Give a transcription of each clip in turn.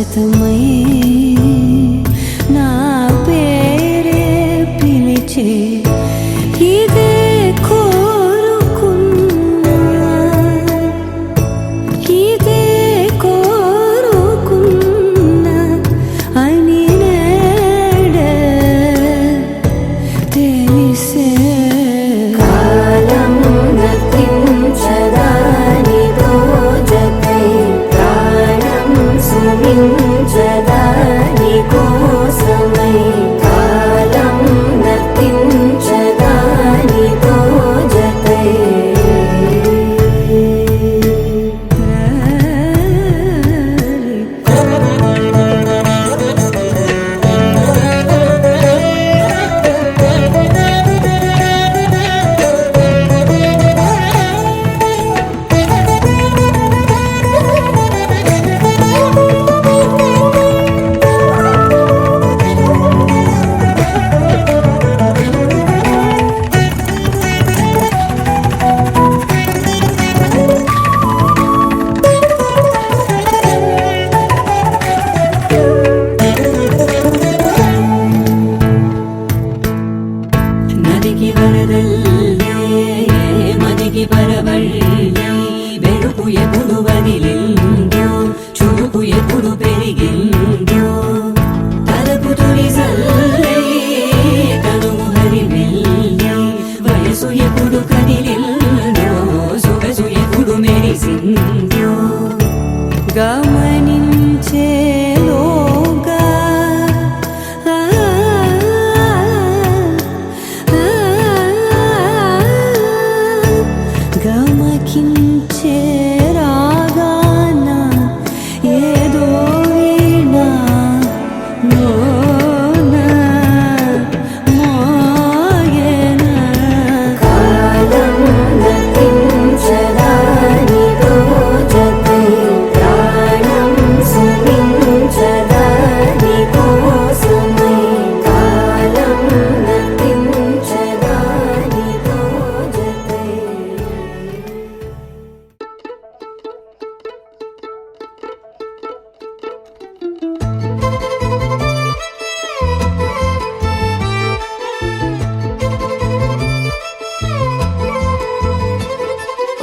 శాశ్వతమై నా పేరే పిలిచే ఇదే కోరుకున్నా ఇదే కోరుకున్నా అని నేడే తెలిసే కాలం నతించదా నీతో జతై ప్రాణం సుమించదా నీకోసమై కాలం నతించదా నీతో జతై నదికి వరదల్లే మదికి పరవళ్ళే వెలుపు ఎప్పుడు వదిలిందో చురుకు ఎప్పుడు పెరిగిందో తలపు తొలి సల్లే కనుము హరిమెల్లే వయసు ఎప్పుడు కదిలిందో సొగసు ఎప్పుడు మెరిసిందో గమనించేలోగా గమకించే రాగాన ఏదో వీణా మోనా మోయేనా కాలం నతించదా నీతో జతై ప్రాణం సుమించదా నీకోసమై కాలం నతించదా నీతో జతై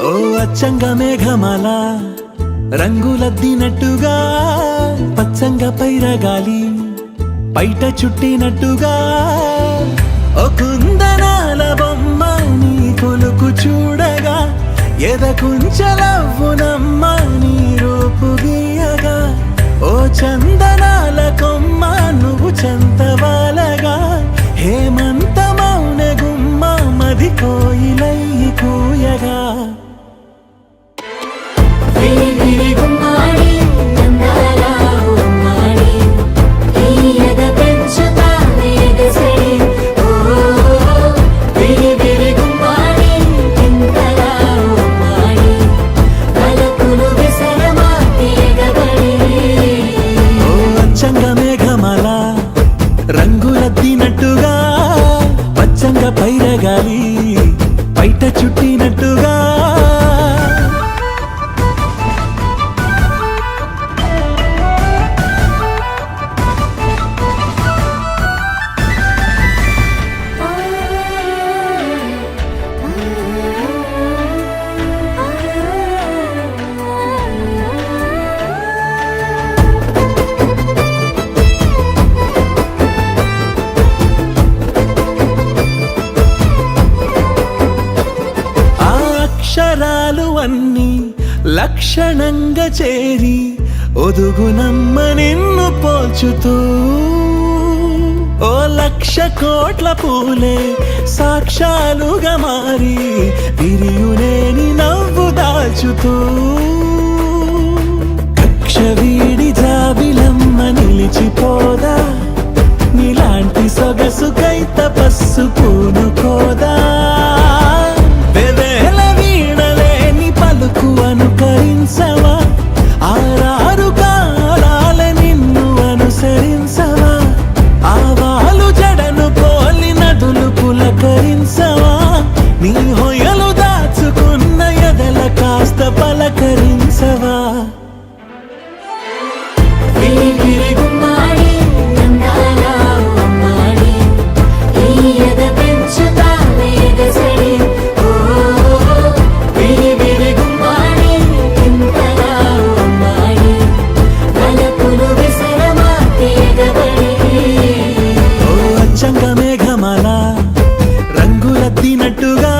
ఓ అచ్చంగా మేఘమాల రంగులద్దినట్టుగా పచ్చంగా పైరగాలి బయట చుట్టినట్టుగా ఓ కుందనాల బొమ్మ నీ కొలుకు చూడగా ఎదకుంచలవ్వునమ్మ నీ రూపు గీయగా ఓ చందనాల కొమ్మ నువ్వు చంతవాలగా హేమంత మౌన గుమ్మ మది కోయిలై కూయగా అచ్చంగా మేఘమాల రంగులద్దినట్టుగా పచ్చంగా పైరగాలి బయట చుట్టినట్టుగా అక్షరాలు అన్నీ లక్షణంగా చేరి ఒదుగునమ్మ నిన్ను పోల్చుతూ ఓ లక్ష కోట్ల పూలే సాక్షాలుగా మారి విరియునేని నవ్వు దాల్చుతూ కక్ష వీడి జాబిలమ్మ నిలిచిపోదా నీలాంటి సొగసుకై తపస్సు పూనుకోదా వెవేల వీణలేని పలుకు అనుకరించవా ఆరారు కాలాల నిన్ను అనుసరించవా ఆవాలు జడను పోలి నదులు పులకరించవా నీ హొయలు దాచుకున్న ఎదల కాస్త పలకరించవా చుట్టినట్టుగా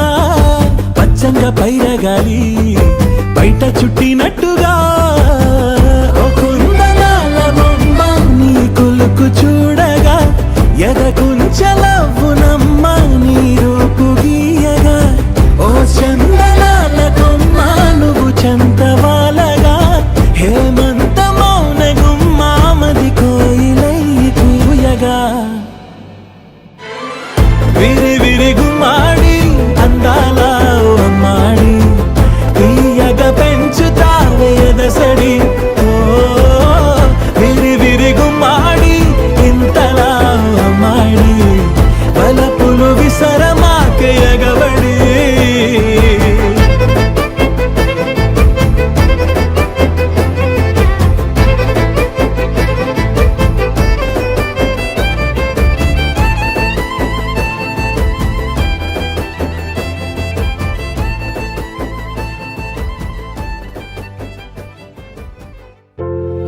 పచ్చంగా పైరగాలి బయట చుట్టినట్టుగా ఓ కుందనాల బొమ్మ నీ కులుకు చూడగా ఎదకుంచలవ్వునమ్మ నీ రూపు గీయగా ఓ చందనాల కొమ్మ నువ్వు చంతవాలగా హేమంత మౌన గుమ్మామది కోయిలై కూయగా విరి విరి గుమ్మాడి అందాల ఓ అమ్మాడి తీయగా పెంచుతావే ఎదసడి ఓ విరి విరి గుమ్మాడి ఇంతలా ఓ అమ్మాడి వలపులు విసరమాకే ఎగబడి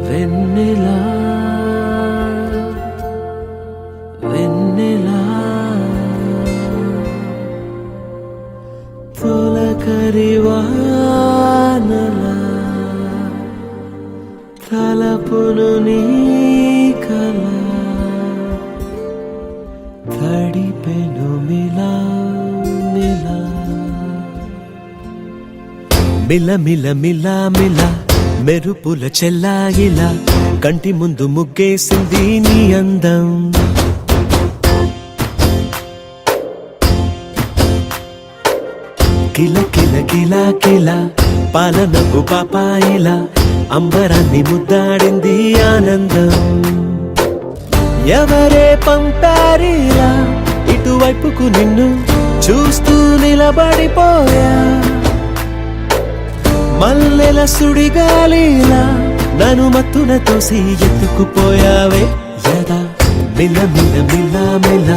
వెన్నెలా వెన్నెలా తొలకరి వానలా తలపును నీ కల తడిపెను మిలా మిలా మిల మిల మిల మిల మెరుపుల చెల్లాయిలా కంటి ముందు ముగ్గేసింది నీ అందం కిల కిల కిల కిల పాలనకు పాపాయిలా అంబరాన్ని ముద్దాడింది ఆనందం ఎవరే పంపారిలా ఇటువైపుకు నిన్ను చూస్తూ నిలబడిపోయా మల్లెల సుడిగాలిలా నన్ను మత్తున తోసి ఎత్తుకుపోయావే యదా మిల మిల మిల మిల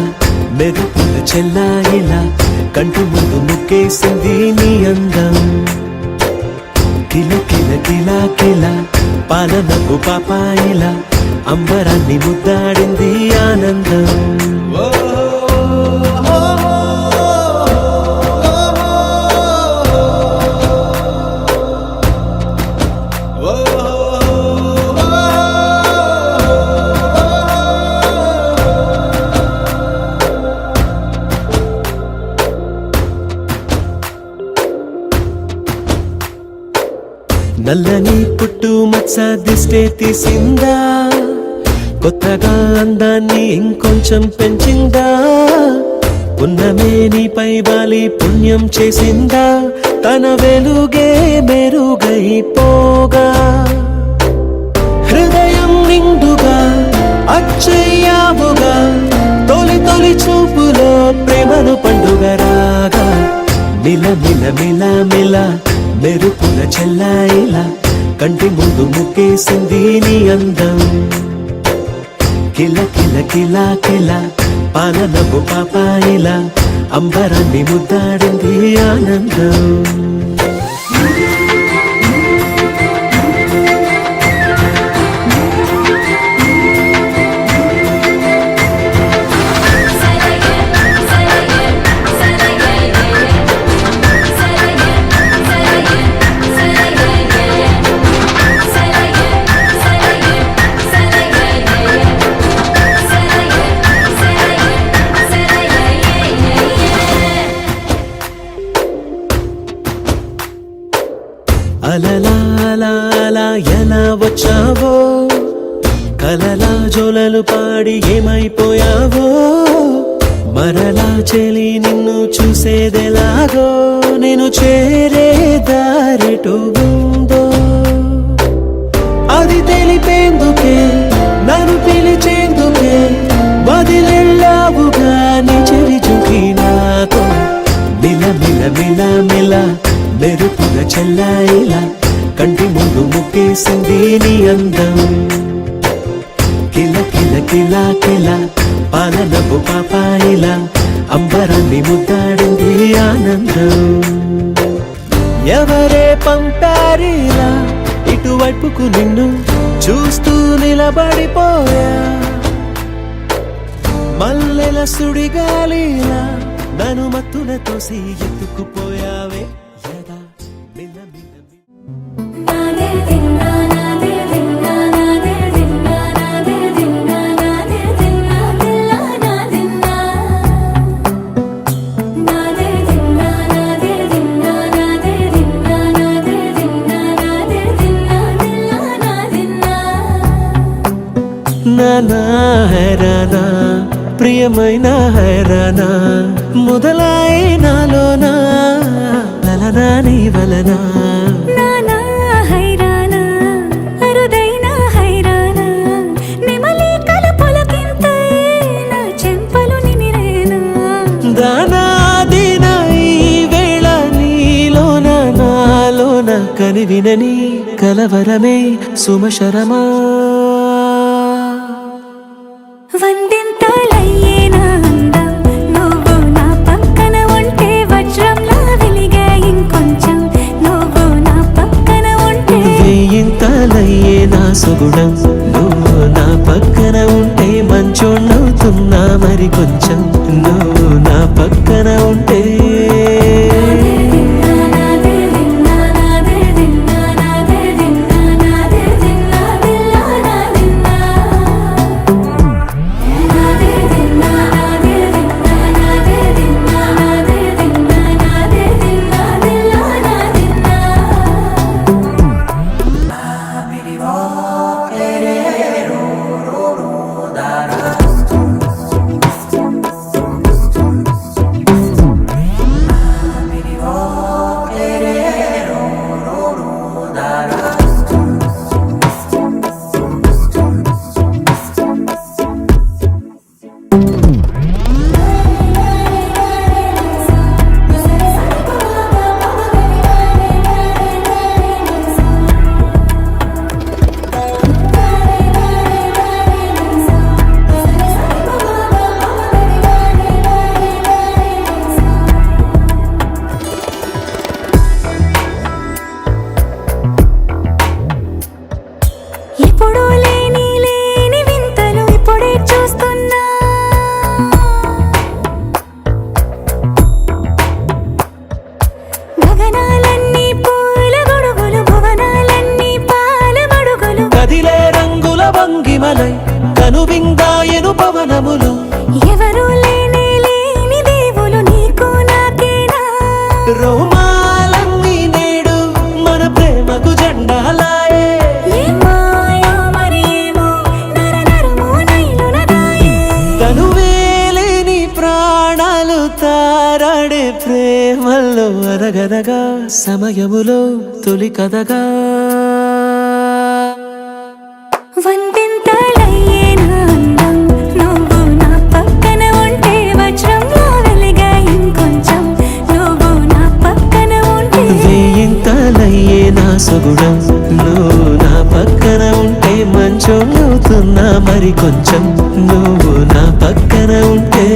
మెరుపుల చెల్లాయిలా కంటి ముందు ముక్కేసింది నీ అందం కిల కిల కిల కిల పాలనకు పాపాయిలా అంబరాన్ని ముద్దాడింది ఆనందం నల్లని పుట్టు మచ్చ దిష్టే తీసిందా కొత్తగా అందాన్ని ఇంకొంచెం పెంచిందా ఉన్నమే నీపై వాలి పుణ్యం చేసిందా తన వెలుగే మెరుగైపోగా హృదయం నిండుగా అచ్చయ్యావుగా తొలి తొలి చూపులో ప్రేమను పండుగ రాగా మిల మిల మిల మిల మెరుపుల చెల్లాయిలా కంటి ముందు ముక్కేసింది నీ అందం కిల కిల కిల కిల పాలనకు పాపాయిలా అంబరాన్ని ముద్దాడింది ఆనందం అలలా అలా అలా ఎలా వచ్చావో కలలా జోలలు పాడి ఏమైపోయావో మరలా చెలి నిన్ను చూసేదెలాగో నేను చేరే దారిటు ఉందో అది తెలిపేందుకే నన్ను పిలిచేందుకే వదిలెళ్ళావుగా నీ చెవి చూకి నాతో మిల మిల మిల మిల మెరుపుల చెల్లాయిలా కంటి ముందు ముక్కేసింది నీ అందం కిల కిల కిల కిల పాలనపు పాపాయిలా అంబరాన్ని ముద్దాడింది ఆనందం ఎవరే పంపారిలా ఇటువైపుకు నిన్ను చూస్తూ నిలబడిపోయా మల్లెల సుడిగాలిలా నన్ను మత్తున తోసి ఎత్తుకుపోయావే యదా మిల్ల మిల్ల నాదే దిన్నా నాదే దిన్నా నాదే దిన్నా నాదే దిన్నా నాదే దిన్నా దిల్లా నాదిన్నా నాదే దిన్నా నాదే దిన్నా నాదే దిన్నా నాదే దిన్నా నాదే దిన్నా దిల్లా నాదిన్నా నానా హైరానా ప్రియమైన హైరానా మొదలాయి నాలోనా లలనా నీ వలనా నానా హైరానా అరుదైన హైరానా నెమలి కలపులకింతై నా చెంపలు నిమిరేనా దానాదిన ఈ వేళ నీలోన నాలోన కనివినని కలవరమే సుమశరమా వందింతలయ్యేనా అందం నువ్వు నా పక్కన ఉంటే వజ్రంలా వెలిగే ఇంకొంచెం నువ్వు నా పక్కన ఉంటే వేయింతలయ్యే నా సుగుణం నువ్వు నా పక్కన ఉంటే మంచోణ్ణవుతున్నా మరి కొంచెం నువ్వు నా పక్కన ఉంటే నాదే దిన్నా నాదే దిన్నా నాదే దిన్నా నాదే దిన్నా దిల్లా నాదిన్నా నాదే దిన్నా నాదే దిన్నా నాదే దిన్నా నాదే దిన్నా నాదే దిన్నా దిల్లా నాదిన్నా ఎప్పుడూ లేని లేని వింతలు ఇప్పుడే చూస్తున్నా గగనాలన్నీ పూల గొడుగులు భువనాలన్నీ పాల మడుగులు కదిలే రంగుల భంగిమలై కనువిందాయను పవనములు ఎవరూ లేని లేని దేవులు నీకు నాకేనా రోమాలన్నీ నేడు మన ప్రేమకు జెండాలాయే ఏ మాయో మరి ఏమో నరనరమో నైలున దాయే తనువేలేని ప్రాణాలు తారాడే ప్రేమల్లో అరగదగా సమయములో తొలి కదగా వందింతలయ్యేనా అందం నువ్వు నా పక్కన ఉంటే వజ్రంలా వెలిగే ఇంకొంచెం నువ్వు నా పక్కన ఉంటే వేయింతలయ్యే నా సుగుణం నువ్వు నా పక్కన ఉంటే మంచోళ్ళవుతున్నా మరి కొంచెం నువ్వు నా పక్కన ఉంటే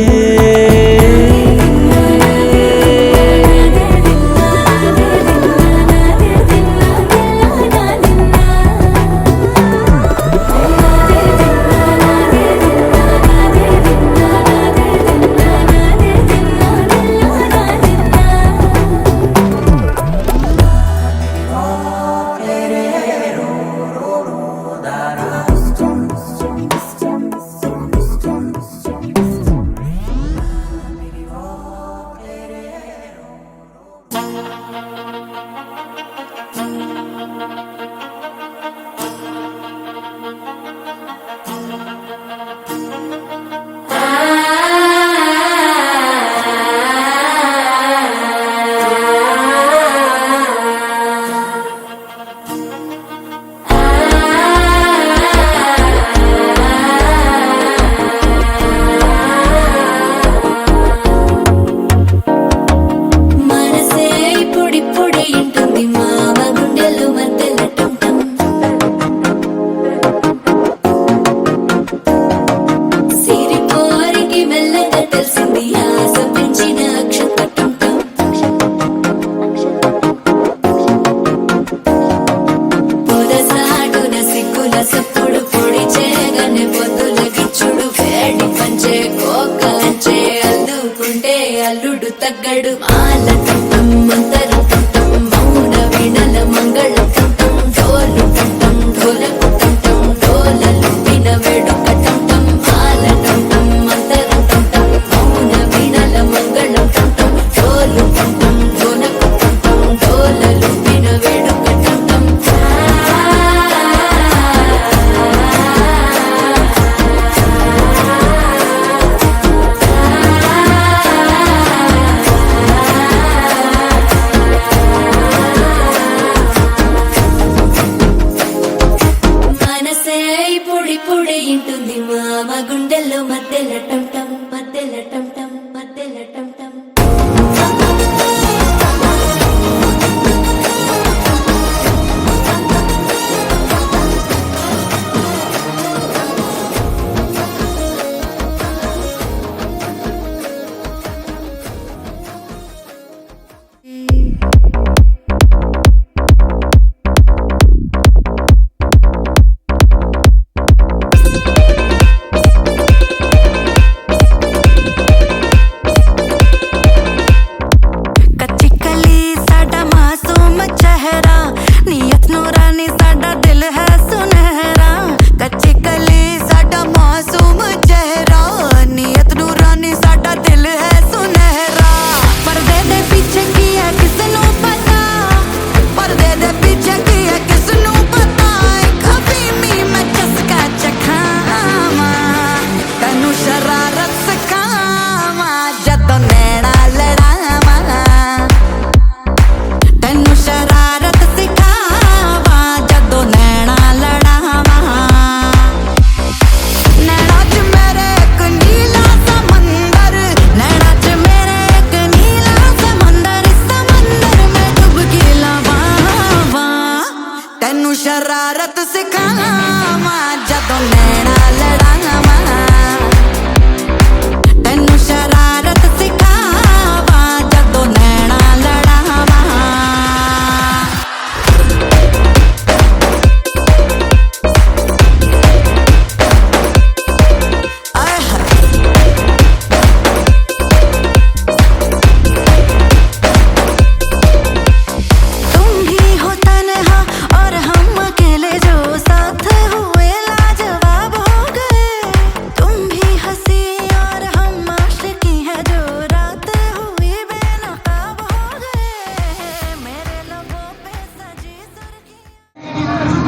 शरारत सिखावा जदों नैना लड़ावा तैनू शरारत सिखावा जदों नैना लड़ावा आय हाय तुम भी हो तन्हा और हम अकेले जो साथ हुए लाजवाब हो गए तुम भी हंसी और हम आशिकी है जो रात हुई बेनकाब हो गए मेरे लबों पे सजी सुर्खी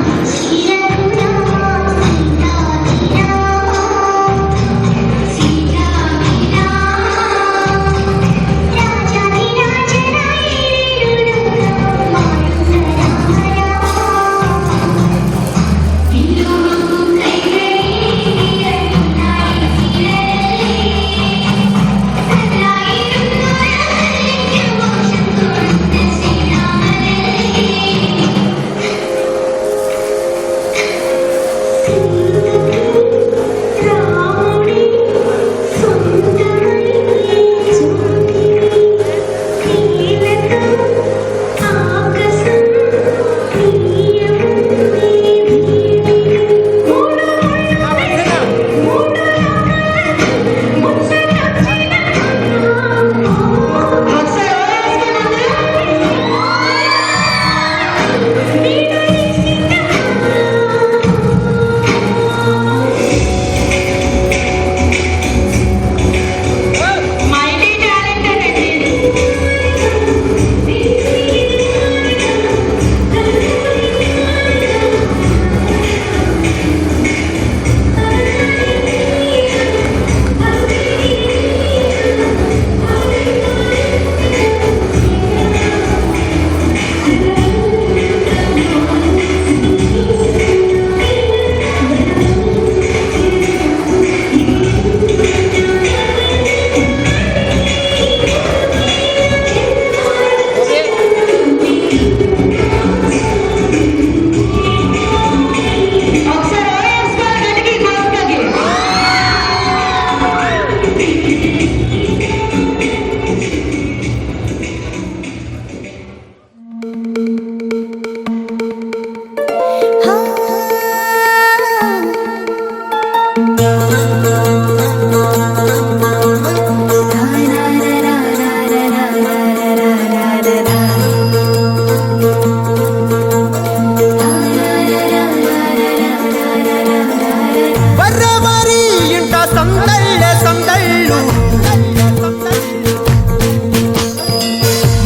ಬರ್ರವಾರಿ ಇಂಟ ಸಂದಳ್ಳೆ సందళ్ళు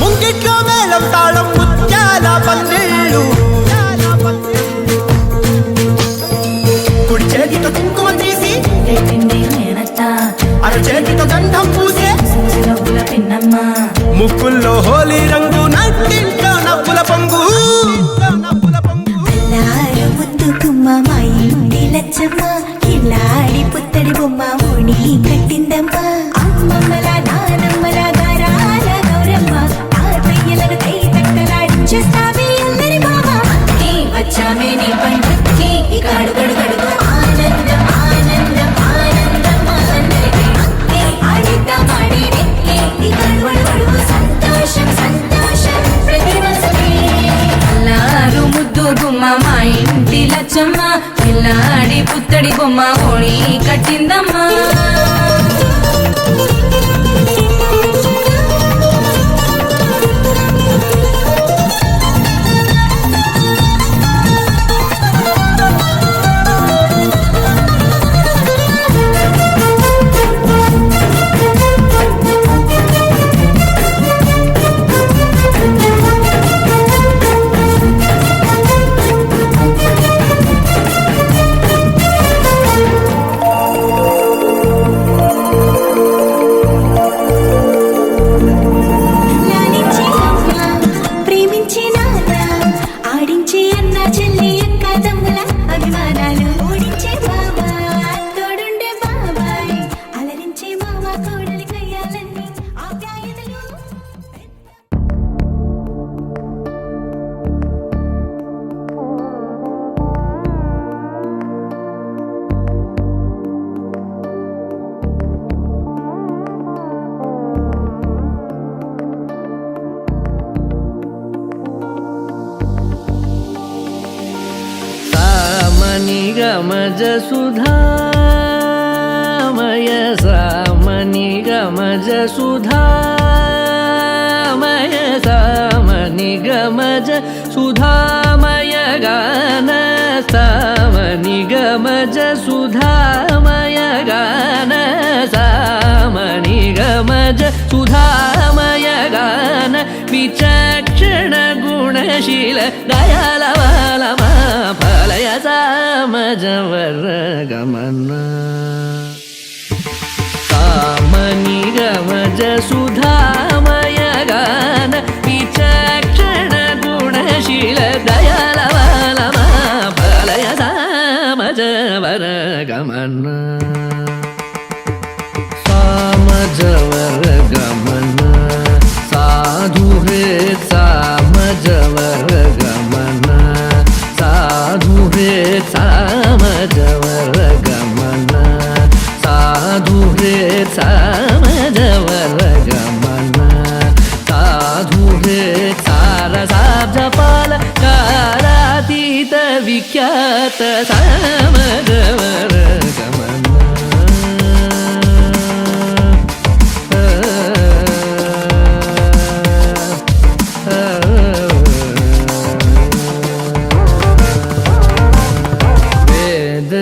ముంగిట్లో మేళం తాళం ముత్యాల పందిళ్ళు కుడి చేతితో కుంకుమ తీసి అర చేతితో గంధం పూసే ముక్కుల్లో హోలీ రంగు నట్టింట్లో నవ్వుల పొంగు అల్లారు ముద్దు గుమ్మ మా ఇంటి లచ్చమ్మ కిల్లాడి పుత్తడి బొమ్మ ఓణి కట్టిందమ్మ అమ్మమ్మల నానమ్మల గారాల గౌరమ్మ తాతయ్యలను కై తట్టలాడించేస్తావి అందరి బావ అక్కి వచ్చామే నీ పండుక్కి ఇక అడుగడు గడుగు ఆనందం ఆనందం ఆనందం అందరికీ అక్కి ఆడిద్దాం ఆడి నెక్కి ఇక అడుగడు సంతోషం సంతోషం ప్రతి మనసుకి అల్లారు ముద్దు గుమ్మ మా ఇంటి లచ్చమ్మ పిల్లాడి పుత్తడి బొమ్మ ఓణి కట్టిందమ్మా గమజ సుధామయ సామని గమజ సుధామయ సామని గమజ సుధామయ గాన సామని గమజ సుధామయ గాన సామని గమజ సుధామయ గాన విచక్షణ గుణశీల దయాళ ఫలయ సామజవర గమన సామని గమజ సుధామయ గాన విచక్షణ గుణశీల దయాళ ఫలయ సామజవర గమన సామజవర గమన సాధు హృత్ సామజవర గమన సాధు హృత్ సామజవర గమన సాధు హృత్ సామజవర గమన సాధు హృత్ సారసాబ్జపాల కారాతీత విఖ్యాత సామజవర గమన వేద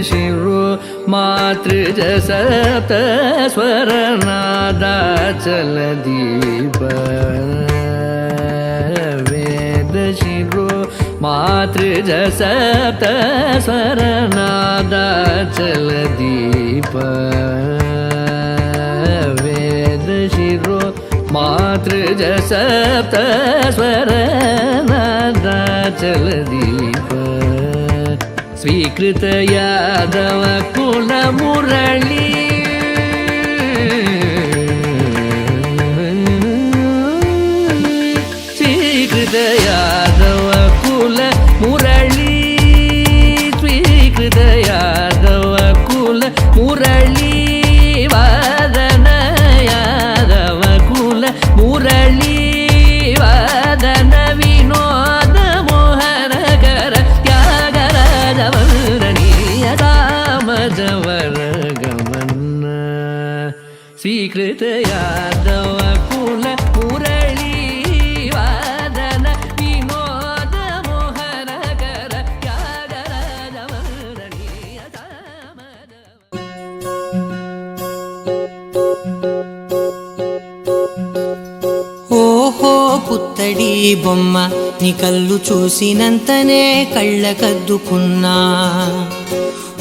శిరో మాతృజ సప్త స్వరనాదాచల దీప వేద శిరో మాతృజ సప్త స్వరనాదాచల దీప వేద శిరో మాతృజ సప్త స్వరనాదాచల దీప స్వీకృత యాదవ కుల మురళీ స్వీకృత యాదవ కుల మురళీ స్వీకృత యాదవ కుల మురళీ వాదన యాదవ కుల మురళీ వాదన వినోద మోహనకర త్యాగరాజవర్ణనీయ సామజవర గమన స్వీకృత యాదవ కుల మురళీ వాదన వినోద మోహనకర త్యాగరాజవర్ణనీయ ఓహో పుత్తడి బొమ్మ నీ కళ్ళు చూసినంతనే కళ్ళకద్దుకున్నా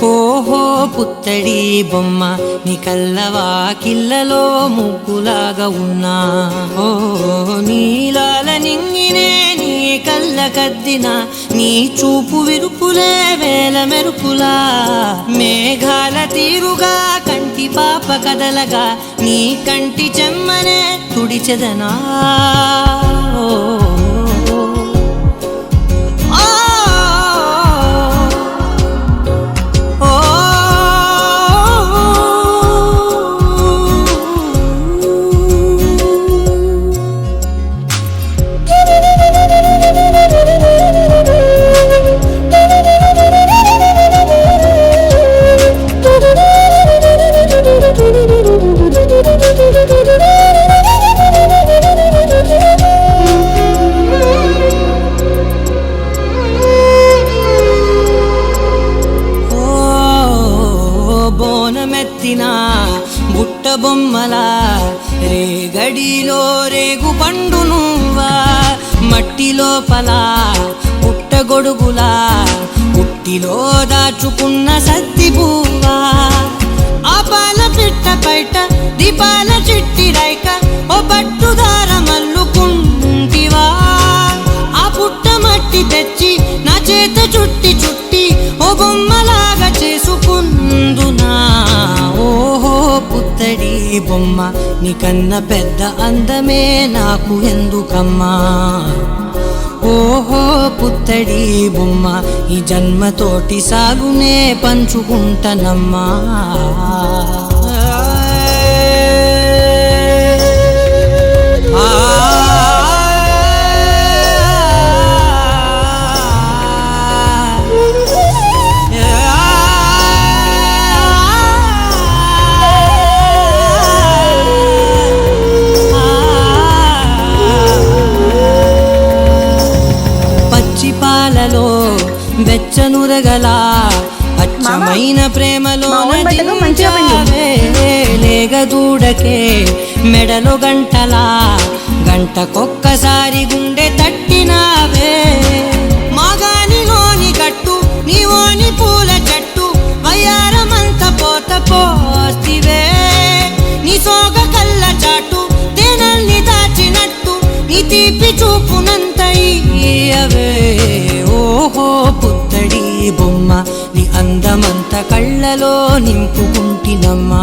ఓహో పుత్తడి బొమ్మ నీ కళ్ళవాకిళ్ళలో ముగ్గులాగా ఉన్నా ఓ నీలాల నింగినే నీ కళ్ళకద్దిన నీ చూపు విరుపులే వేల మెరుపులా మేఘాల తీరుగా కంటి పాప కదలగా నీ కంటి చెమ్మనే తుడిచెదనా బుట్ట బొమ్మలా రేగడిలో రేగు పండు నువ్వా మట్టి లోపల పుట్టగొడుగులా పుట్టిలో దాచుకున్న సత్తి పువ్వా ఆపాల పిట్ట బయట దీపాల చిట్టి రైక ఓ పట్టుదార మల్లుకుంటివా ఆ పుట్ట మట్టి తెచ్చి నా చేత చుట్టి చుట్టి ఓ బొమ్మలాగా చేసుకుందునా ఓహో పుత్తడి బొమ్మ నీకన్న పెద్ద అందమే నాకు ఎందుకమ్మా ఓహో పుత్తడి బొమ్మ ఈ జన్మతోటి సాగునే పంచుకుంటనమ్మా పండగల అచ్చమైన ప్రేమలో మా ఓన్ బట్టలు మంచిగా పిండు. లేగదూడకే మెడలో గంటలా గంటకొక్కసారి గుండె తట్టినావే మాగానిలోని గట్టు నీవోని పూల చెట్టు వయ్యారమంత పోత పోస్తివే నీ సోగ కళ్ళ చాటు తేనల్ని దాచినట్టు నీ తీపి చూపునంత ఇయ్యవే ఓహో పుత్తడి బొమ్మ నీ అందమంత కళ్ళలో నింపుకుంటినమ్మా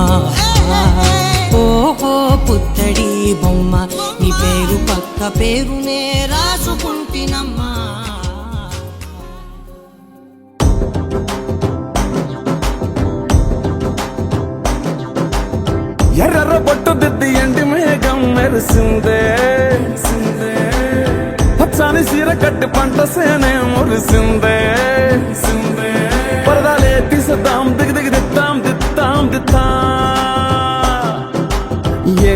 ఓహో పుత్తడి బొమ్మ నీ పేరు పక్క పేరునే రాసుకుంటినమ్మా ఎర్ర బొట్టు దిద్ది ఎండి మేఘం మెరిసిందే పచ్చాని సీర కట్టి పంట సేనే మురిసిందే పరదాలే తీసేద్దాం దిగి దిగి దిత్తాం దిత్తాం దిత్తా ఏ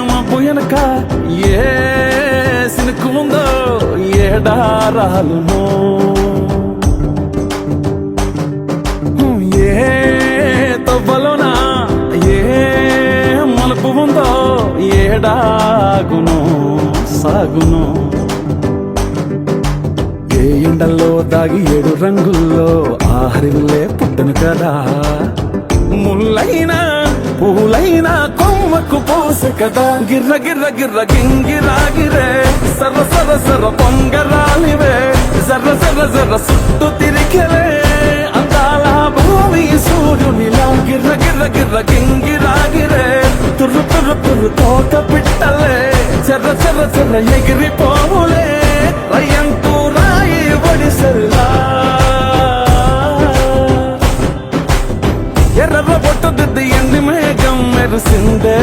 మబ్బు వెనక ఏ సినుకు ఉందో ఏడారాలును ఏ తవ్వలోనా ఏ మలుపు ఉందో ఏడాగును సాగును ఏ ఎండల్లో దాగి 7 రంగుల్లో ఆహరిల్లే పుట్టను కదా ముల్లైనా పూలైనా కొమ్మకు పోసె కదా గిర్ర గిర్ర గిర్ర గింగిరాగిరే సర్ర సర్ర సర్ర పొంగరాలివే జర్ర జర్ర జర్ర సుట్టు తిరిగలే అందాల భూమి సూర్యునిలా గిర్ర గిర్ర గిర్ర గింగిరాగిరే తుర్రు తుర్రు తుర్రు తోట పిట్టలే చెర్ర చెర్ర చెర్ర ఎగిరిపోవులే రయ్యంటూ రాయి ఒడిసెల్లా ఎర్ర బొట్టు దిద్ది ఎండి మేఘం మెరిసిందే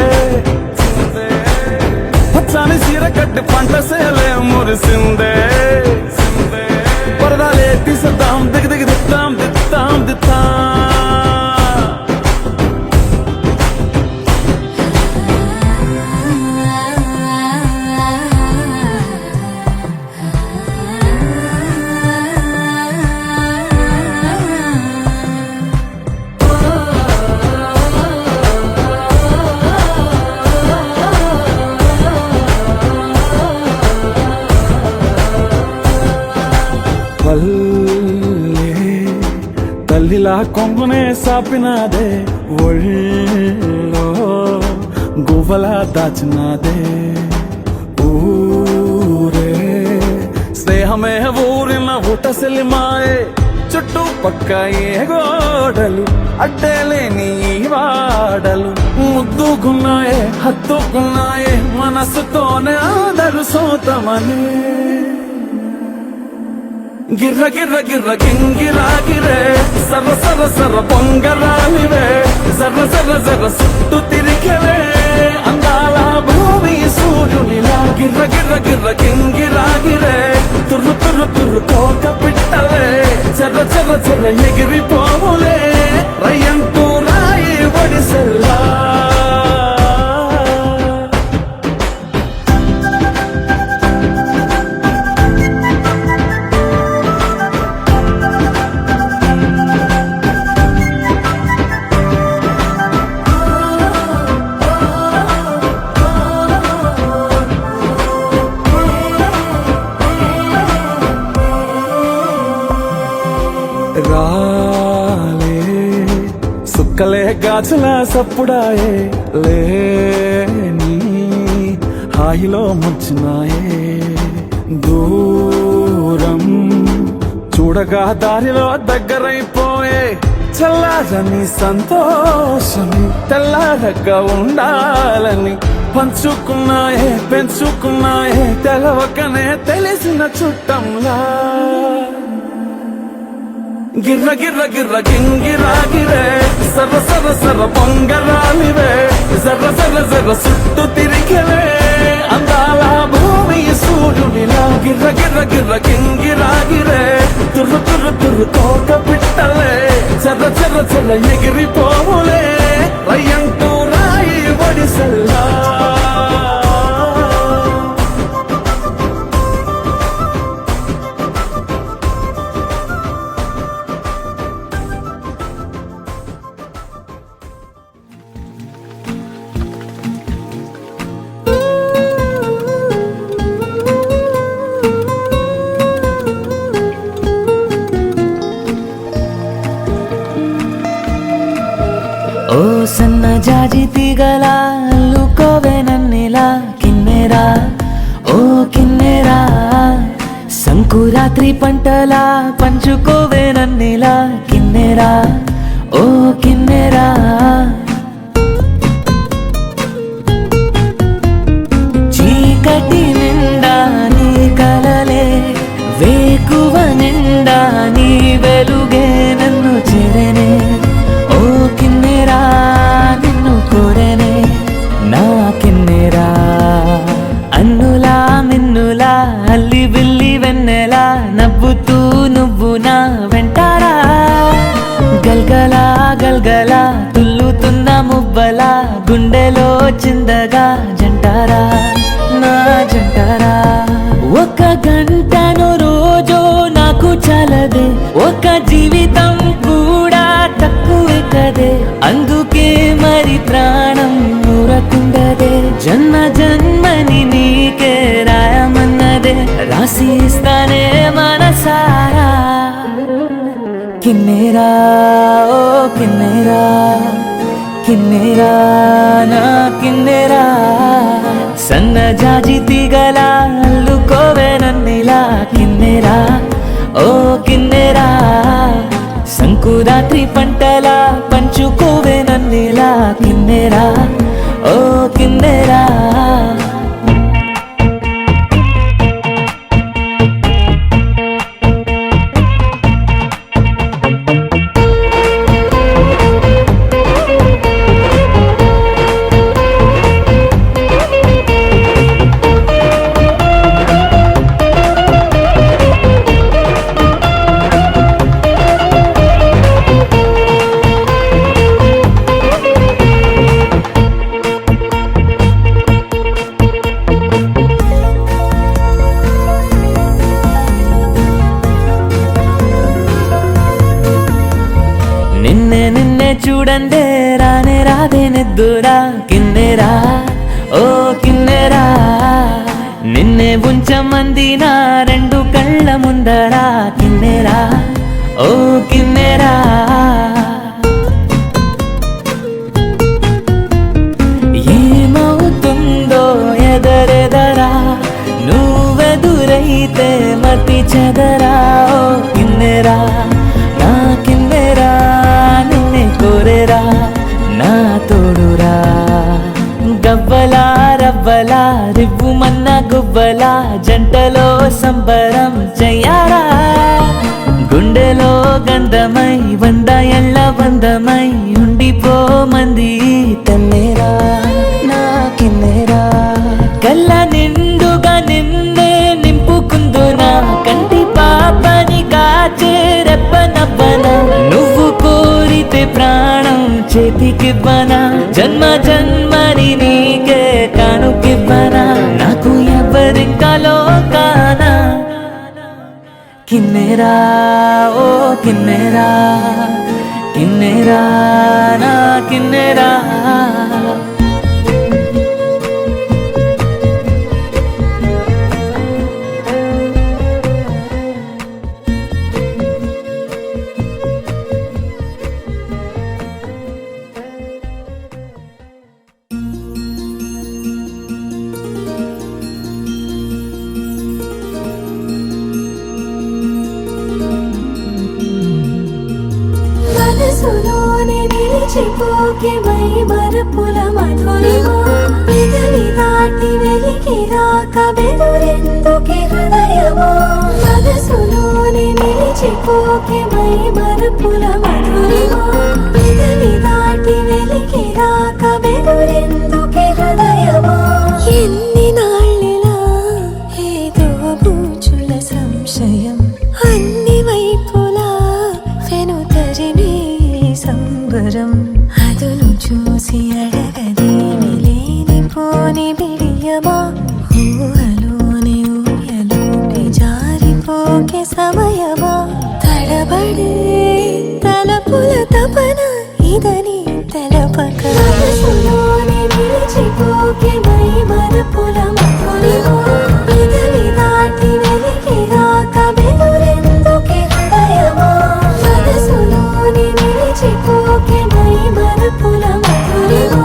పచ్చాని సీర కట్టి పంట సేలే మురిసిందే పరదాలే తీసేద్దాం దిగి దిగి దిత్తాం దిత్తాం దిత్తా తల్లిలా కొంగునే సాపినాదే ఒళ్ళో గువ్వలా దాచినాదే ఊరే స్నేహమే ఊరిన ఊటసెలి మాయే చుట్టూ పక్క ఏ గోడలు అడ్డేలేని వాడలు ముద్దుకున్నాయే హత్తుకున్నాయే మనసుతోనే ఆదరు సోతమని గిర్ర గిర్ర గిర్ర గింగిరాగిరే సర్ర సర్ర సర్ర పొంగరాలివే జర్ర జర్ర జర్ర సుట్టు తిరిగలే అందాల భూమి సూర్యునిలా గిర్ర గిర్ర గిర్ర గింగిరాగిరే తుర్రు తుర్రు తుర్రు తోక పిట్టలే చెర్ర చెర్ర చెర్ర ఎగిరిపోవులే రయ్యంటూ రాయి ఒడిసెల్లా రాలే సుక్కలే గాజుల సప్పుడాయే లేని హాయిలో ముంచినాయే దూరం చూడగా దారిలో దగ్గరైపోయే చల్లారని సంతోషమి తెల్లారక ఉండాలని పంచుకున్నాయే పెంచుకున్నాయే తెలవకనే తెలిసిన చుట్టంలా గిర్ర గిర్ర గిర్ర గింగిరాగిరే సర్ర సర్ర సర్ర పొంగరాలివే జర్ర జర్ర జర్ర సుట్టు తిరిగలే అందాల భూమి సూర్యునిలా గిర్ర గిర్ర గిర్ర గింగిరాగిరే తుర్రు తుర్రు తుర్రు తోక పిట్టలే చెర్ర చెర్ర చెర్ర ఎగిరిపోవులే రయ్యంటూ రాయి ఒడిసెల్లా జాజి తీగలా అల్లుకోవే నన్నిలా కిన్నెరా ఓ కిన్నెరా సంకురాత్రి పంటలా పంచుకోవే నన్నిలా కిన్నెరా ఓ కిన్నెరా చీకటి నిండా నీ కలలే వేకువ నిండా నీ వెలుగే నన్ను చేరనే ఓ కిన్నెరా నిన్ను కోరనే నా కిన్నెరా అన్నులా మిన్నులా అల్లి బిల్లి వెన్నెలా నవ్వుతూ నువ్వు నా వెంటారా గల్గలా గల్గలా తుల్లుతున్న మువ్వలా గుండెలో చిందగా జంటారా నా జంటారా ఒక గంటను రోజో నాకు చాలదే ఒక జీవితం కూడా తక్కువే కదే అందుకే మరి ప్రాణం ఊరకుండదే జన్మ జన్మని నీకే రాయమన్నదే రాసి ఇస్తానే మనసారా కిన్నెరా ఓ కిన్నెరా కిన్నెరా నా కిన్నెరా సన్న జాజి తీగలా అల్లుకోవే నన్నిలా కిన్నెరా ఓ కిన్నెరా సంకురాత్రి పంటలా పంచుకోవే నన్నిలా కిన్నెరా ఓ కిన్నెరా నిన్నే నిన్నే చూడందే రానే రాదే నిద్దురా కిన్నెరా ఓ కిన్నెరా నిన్నే ఉంచమంది నా రెండు కళ్ళ ముందరా కిన్నెరా ఓ కిన్నెరా ఏమవుతుందో ఎదరెదరా నువ్వెదురైతే మతి చెదరా ఓ కిన్నెరా నా కిన్నెరా నిన్నే కోరెరా నా తోడురా గవ్వలా రవ్వలా రివ్వుమన్న గువ్వలా జంటలో సంబరం చెయ్యారా గుండెలో గంధమై 100 ఏళ్ల బంధమై ఉండిపో మంది తన్నేరా నా కిన్నెరా కళ్ళ నిండుగా నిన్నే నింపుకుందునా కంటి పాపని కాచే రెప్పనవ్వనా నువ్వు కోరితే ప్రాణం చేతికివ్వనా జన్మ జన్మని నీకే కానుకివ్వనా నాకు ఎవరింకా లోకానా కిన్నెరా ఓ కిన్నెరా కిన్నెరా నా కిన్నెరా మనసులోనే నిలిచిపోకే మై మరపుల మధురిమా పెదవి దాటి వెలికి రాక బెదురెందుకే హృదయమా మనసులోనే నిలిచిపోకే మై మరపుల మధురిమా పెదవి దాటి వెలికి రాక బెదురెందుకే హృదయమా ఎన్ని నాళ్ళిలా ఏదో బూచుల సంశయం అన్ని వైపులా వెనుతరినే సంబరం అదును చూసి అడగదేమి లేనిపోని బిడియమా ఊహలోని ఊయలోని జారిపోకే సమయమా తడబడే తలపుల తపన ఇదని తెలపక మనసులోనే నిలిచిపోకే మై మరపుల మధురిమా పెదవి దాటి వెలికి రాక బెదురెందుకే హృదయమా మనసులోనే నిలిచిపోకే మై మరపుల మధురిమా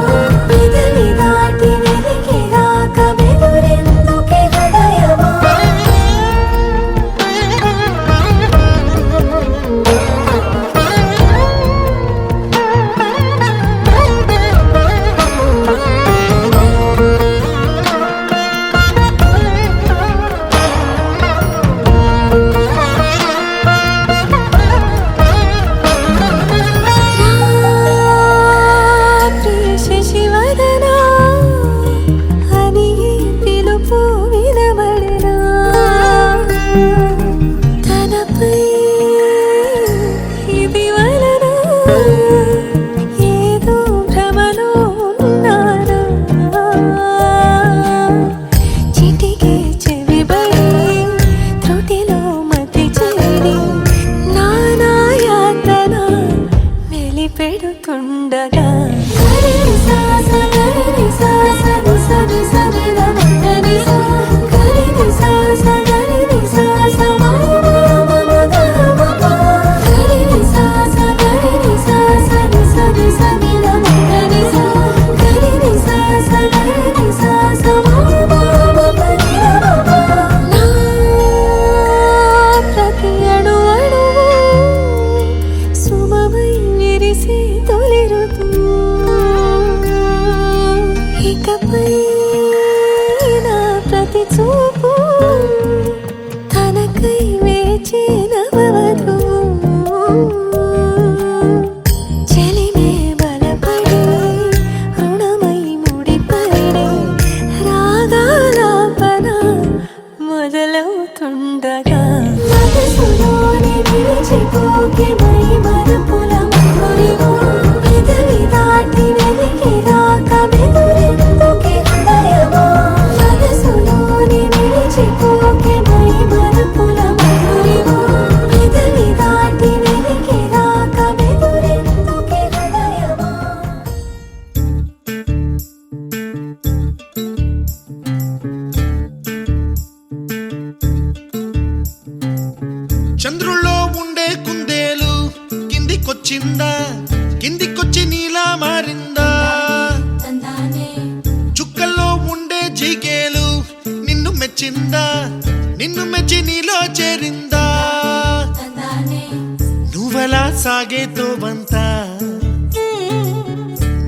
ಸಾಗೇತೋ ಬಂತ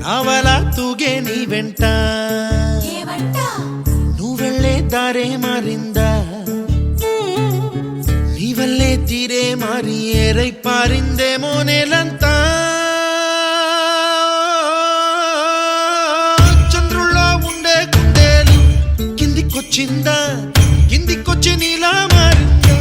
ನಾವಲ ತೂಗೆ ನೀ వెంట నువ్వెళ్ళే దారే మారింద నీ వల్లే తీరే మారి ఏరై పారిందేమో నేలంతా చంద్రుల్లో ఉండే గుండెలు కిందికొచ్చిందా కిందికొచ్చి నీలా మారిందా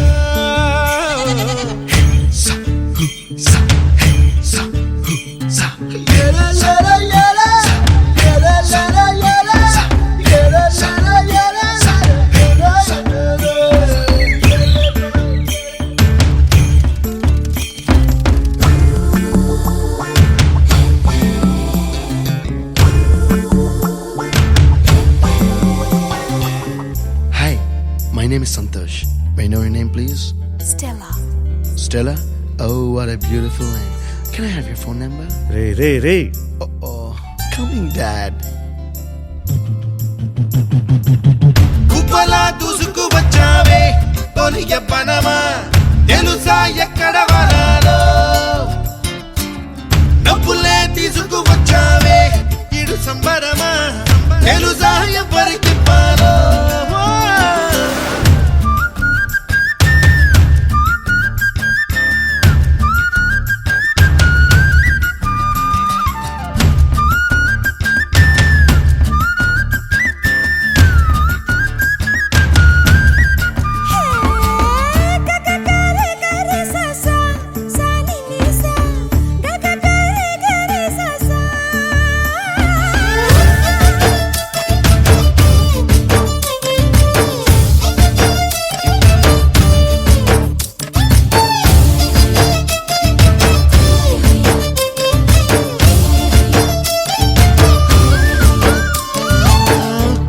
My name is Santosh. May I know your name, please? Stella. Stella? Oh, what a beautiful name. Can I have your phone number? Ray Oh, coming, Dad. కుప్పలా దూసుకు వచ్చావే తొలిగ పనమా తెలుసా ఎక్కడ వనాలో నవ్వులే తీసుకు వచ్చావే ఇడు సంబరమా తెలుసా ఎవరికి పాలో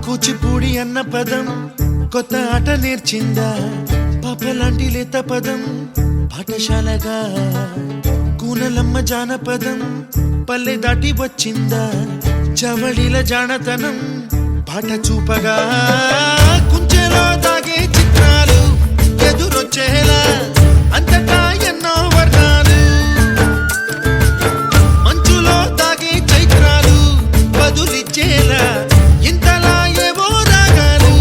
కూచిపూడి అన్న పదం కొత్త ఆట నేర్చిందా పాపలాంటి లేత పదం పాఠశాలగా కూనలమ్మ జానపదం పల్లె దాటి వచ్చిందా చవళిల జానతనం పాట చూపగా కుంచెలో దాగే చిత్రాలు ఎదురొచ్చేలా అంతటా ఎన్నో వర్ణాలు మంచులో దాగే చైత్రాలు బదులిచ్చేలా ఇంతలా ఏవో రాగాలు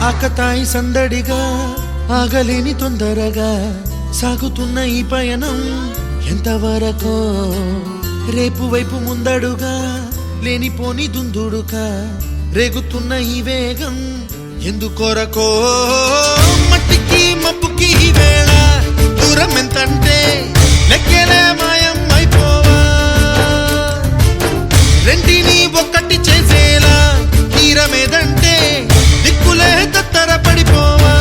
ఆకతాయి సందడిగా ఆగలేని తొందరగా సాగుతున్న ఈ పయనం ఎంతవరకో రేపు వైపు ముందడుగా లేనిపోని దుందుడుగా రేగుతున్న ఈ వేగం ఎందుకొరకో మట్టికి మబ్బుకి ఈ వేళ దూరం ఎంతంటే లెక్కలే మాయం అయిపోవా రెంటిని ఒక్కటి చేసేలా తీరమేదంటే దిక్కులే తత్తర పడిపోవా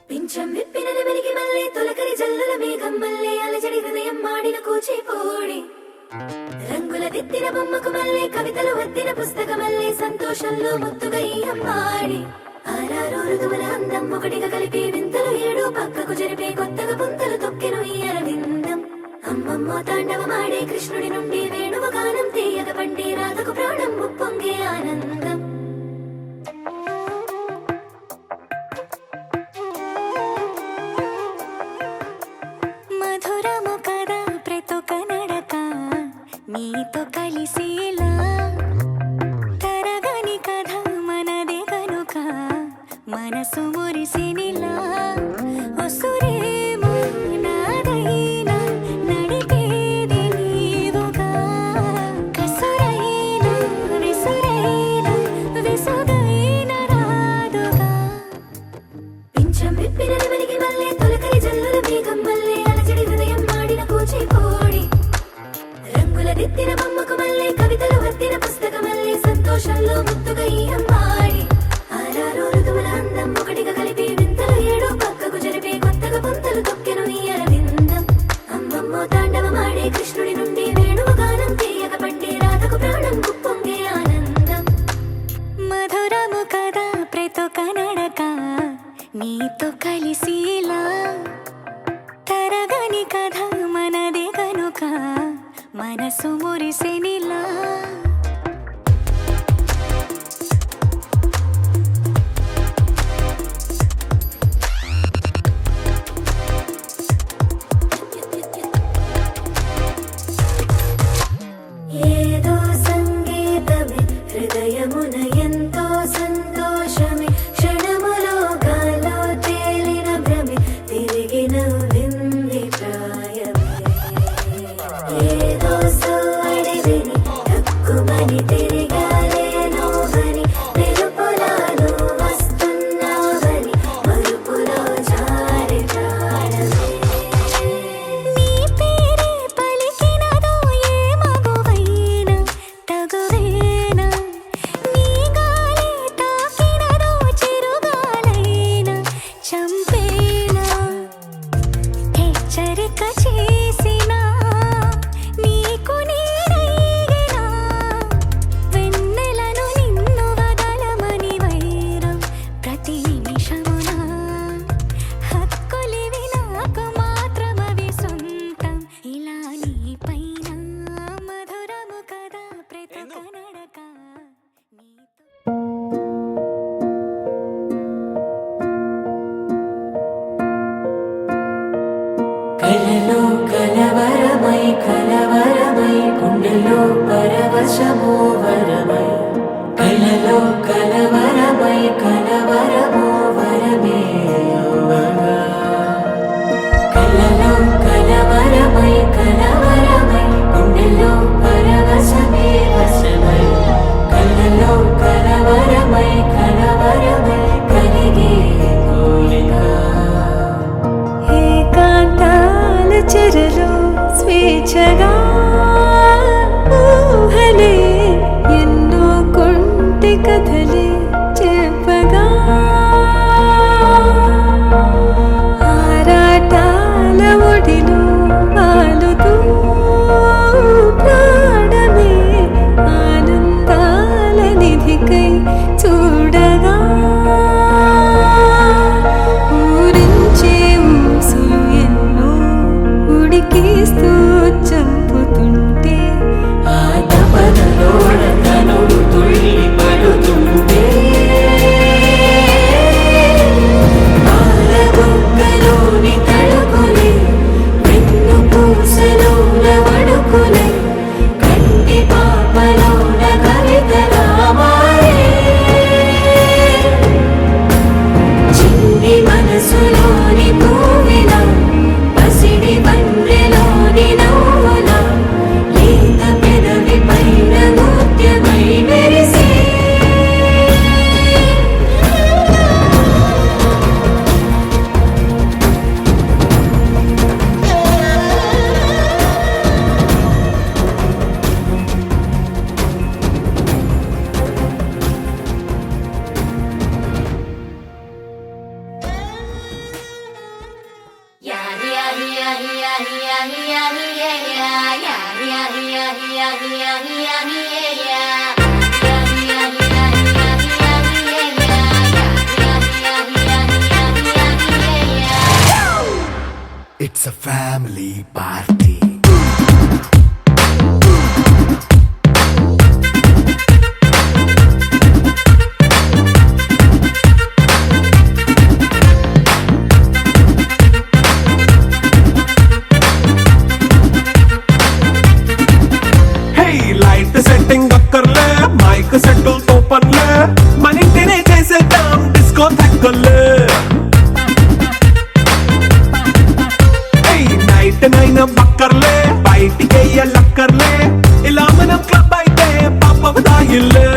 పింఛం విప్పినది వెలిగి మళ్ళీ తొలకరి జల్లుల మేఘం మళ్ళీ అలజడి హృదయం మాడిన కూచిపూడి రంగుల దిద్దిన బొమ్మకు మళ్ళీ కవితలు వద్దిన పుస్తకమల్లే సంతోషంలో ముద్దుగా ఈ అమ్మాడి ఆరారు ఋతువుల అందం ఒకటిగా కలిపి వింతలు ఏడు పక్కకు జరిపే కొత్తగా పుంతలు తొక్కెను ఈ అరవిందం అమ్మమ్మో తాండవమాడే కృష్ణుడి నుండి వేణువు గానం తీయగ పండి రాధకు ప్రాణం ఉప్పొంగే ఆనందం మధురము కదా ప్రతొక నడక నీతో కలిసేలా తరగని కథ మనదే కనుక మనసు మురిసినిలా ఒసురేమో నాదైనా నడిపేది నీవుగా కసురైనా విసురైనా విసుగైన రాదుగా పింఛం విప్పినది వెలిగి మళ్ళీ తొలకరి జల్లుల మేఘం మళ్ళీ అలజడి హృదయం మాడిన కూచిపూడి రంగుల దిద్దిన బొమ్మకు మళ్ళీ కవితలు వద్దిన పుస్తకమల్లే సంతోషంలో ముద్దుగా ఈ అమ్మాడి ఆరారు ఋతువుల అందం ఒకటిగా కలిపి వింతలు ఏడు తాండవమాడే కృష్ణుడి నుండి వేణువు గానం తీయక పట్టే రాధకు ప్రాణం గుప్పొంగే ఆనందం. మధురము కదా ప్రతొక నడక నీతో కలిసిలా తరగని కథ మనదే కనుక మనసు మురిసెనిలా. ఏదో సంగీతమే హృదయమున ఎంతో సంతోషమే క్షణములో గాలో తేలిన భ్రమే తిరిగి నవ్వింది ప్రాయమే. ఏదో సోడి విని తక్కువని తిరిగాలే నోవని మెరుపులాను వస్తున్నావని మరుపులో జారి ప్రాణమే. నీ పేరే పలికినదో ఏ మగువైనా తగువేనా నీ గాలి తాకినదో చిరుగాలైనా చంపేనా హెచ్చరిక చేసినా నీకు నీరైనా వెన్నెలను నిన్ను వదలమని వైరం ప్రతి నిమిషమున హక్కులివి నాకు మాత్రమవి సొంతం ఇలా నీ పైన మధురము కదా ప్రతొక నడక నీతో. కలలో కలవరమై కలవరమై గుండెలో పరవశమో వరమై కలలో కలవరమై కలవరమో వరమే యువగా కలలో కలవరమై కలవరమై గుండెలో పరవశమే వశమై కలలో కలవరమై కలవరమై కలిగే కోరిక ఏకాంతాల చెరలో స్వేచ్ఛగా ఊహలే ఎన్నో కొంటి కథలే చెప్పగా ఆరాటాల ఒడిలో వాలుతూ ప్రాణమే ఆనందాల నిధికై చూడగా ఊరించే ఊసులు ఎన్నో ఉడికిస్తూ చంపుతుంటే ఆ తపనలోన తనుడు తుళ్ళి పడుతుంటే పాలబుగ్గలోని తడుకులే వెన్ను పూసలోన వడుకులే కంటి పాపలోన కవితలా మారే చిన్ని మనసులోని పూవిలా పసిడి బండ్రెలోని నవ్వులా లేత పెదవి పైన ముత్యమై మెరిసే It's a family party. Hey light setting అక్కర్లే మైక్ సెట్టుల్ తో పర్లే మన ఇంటినే చేసేద్దాం డిస్కో థక్కర్లే నైట్ నైన్ బక్కర్లే బయటికెయ్యలక్కర్లే ఇలా మనం క్లబ్ అయితే పాపవదాయిల్లే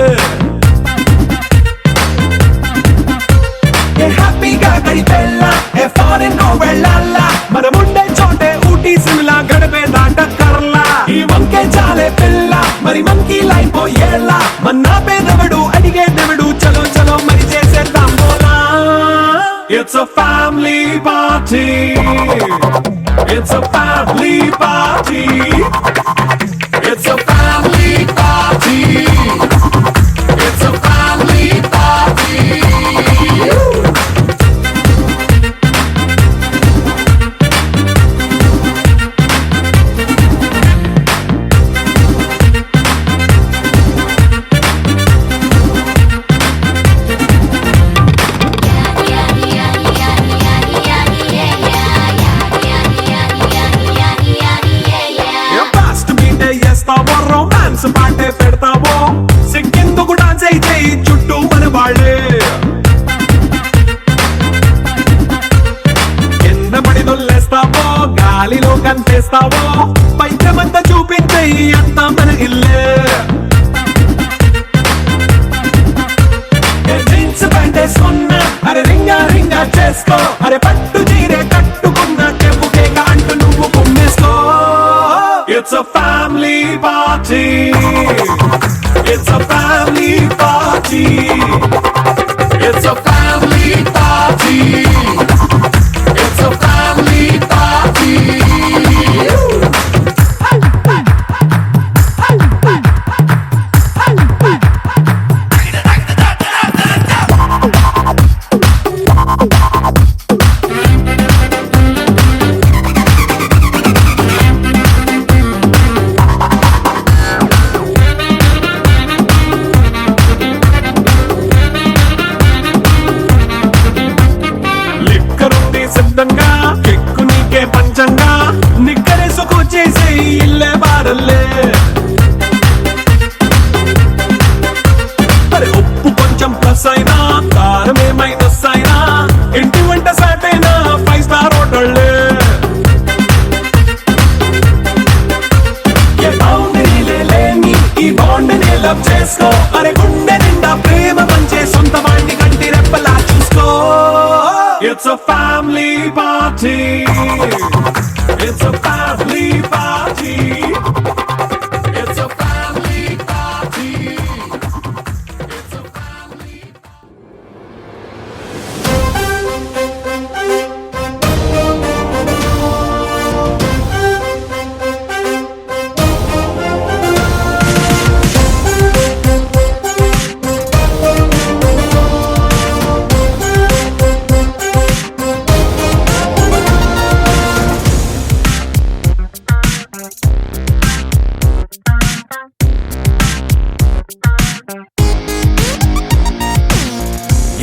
ఏ హ్యాపీగా గడిపెళ్ళా ఏ ఫారెన్ నో వెళ్ళాలా మనముండే చోటే ఊటీ సిమ్లా గడిపే దాటక్కర్లా ఈ వంకే చాలే పిల్ల మరి మంకీ లైఫ్ పోయేలా మన్నా పేదవడు అడిగే దేవుడు చలో చలో మరి చేసేద్దాం బోలా It's a family party. It's a family party. It's a family party. It's a family party. Fast మీటే చేస్తావో రొమాన్స్ పాటే పెడతావో సిగ్గెందుకు డాన్స్ అయితే చుట్టూ మన వాళ్ళే కింద పడి దొల్లేస్తావో గాలిలో కనిపిస్తావో పైకమంతా చూపించే అంతా మన ఇల్లే జీన్స్ ప్యాంట్ వేసుకున్నా అరే రింగా రింగా చేసుకో అరే పట్టు చీరే కట్టుకున్నా చెవు కేక అంటూ నువ్వు కుమ్మేసుకో. It's a family party. It's a family party. It's a family party. It's a family party. లిక్కరుంది సిద్ధంగా కెక్కు నీకే పంచంగా నిక్కరేసుకు చేసే ఇల్లే బారల్లే అరే ఉప్పు కొంచెం ప్లస్ అయినా కారమే మైనస్ అయినా ఇంటి వంట సాట్ అయినా 5 స్టార్ హోటళ్ళే ఏ బౌండరీలే లేని ఈ బాండ్ని లవ్ చేసుకో అరే గుండె నిండా ప్రేమ పంచే సొంత వాణ్ణి కంటి రెప్పలా చూసుకో. It's a family party. It's a family party. It's a family party. It's a family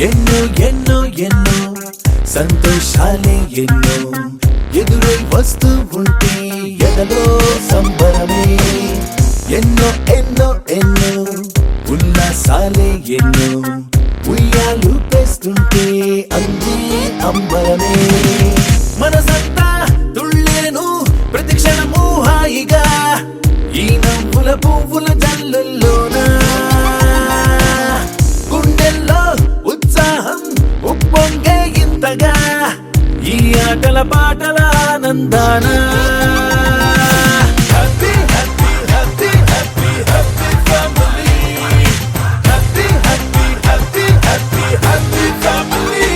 ఎన్నో ఎన్నో ఎన్నో సంతోషాలే ఎన్నో ఎదురై వస్తూ ఉంటే ఎదలో సంబరమే ఎన్నో ఎన్నో ఎన్నో ఉల్లాసాలే ఎన్నో ఉయ్యాలు పేస్తుంటే అందే అంబరమే మనసంతా తుళ్ళేను ప్రతి క్షణము హాయిగా ఈ నవ్వుల పువ్వుల జల్లుల్లోనా గుండెల్లో ఉత్సాహం ఉప్పొంగే ఇంతగా ఈ ఆటల పాటల ఆనందాన happy happy happy happy happy family happy happy happy happy happy family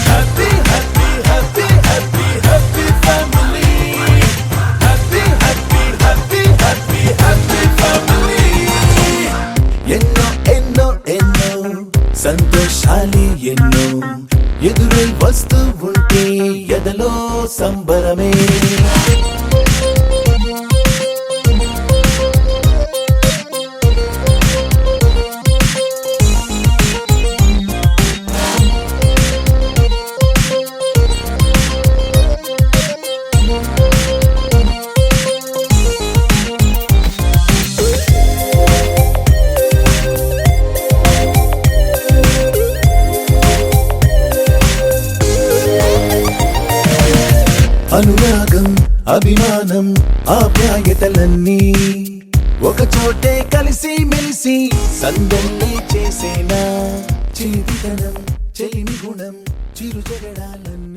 happy happy happy happy happy family happy happy happy happy happy family ఎన్నో ఎన్నో ఎన్నో సంతోషాలే ఎన్నో ఎదురై వస్తూ ఉంటే ఎదలో సంబరమే అనురాగం అభిమానం ఆప్యాయతలన్నీ ఒక చోటే కలిసి మెలిసి సందల్లి చేసేనా చేతితనం చెలిమి గుణం చిరు జగడాలన్నీ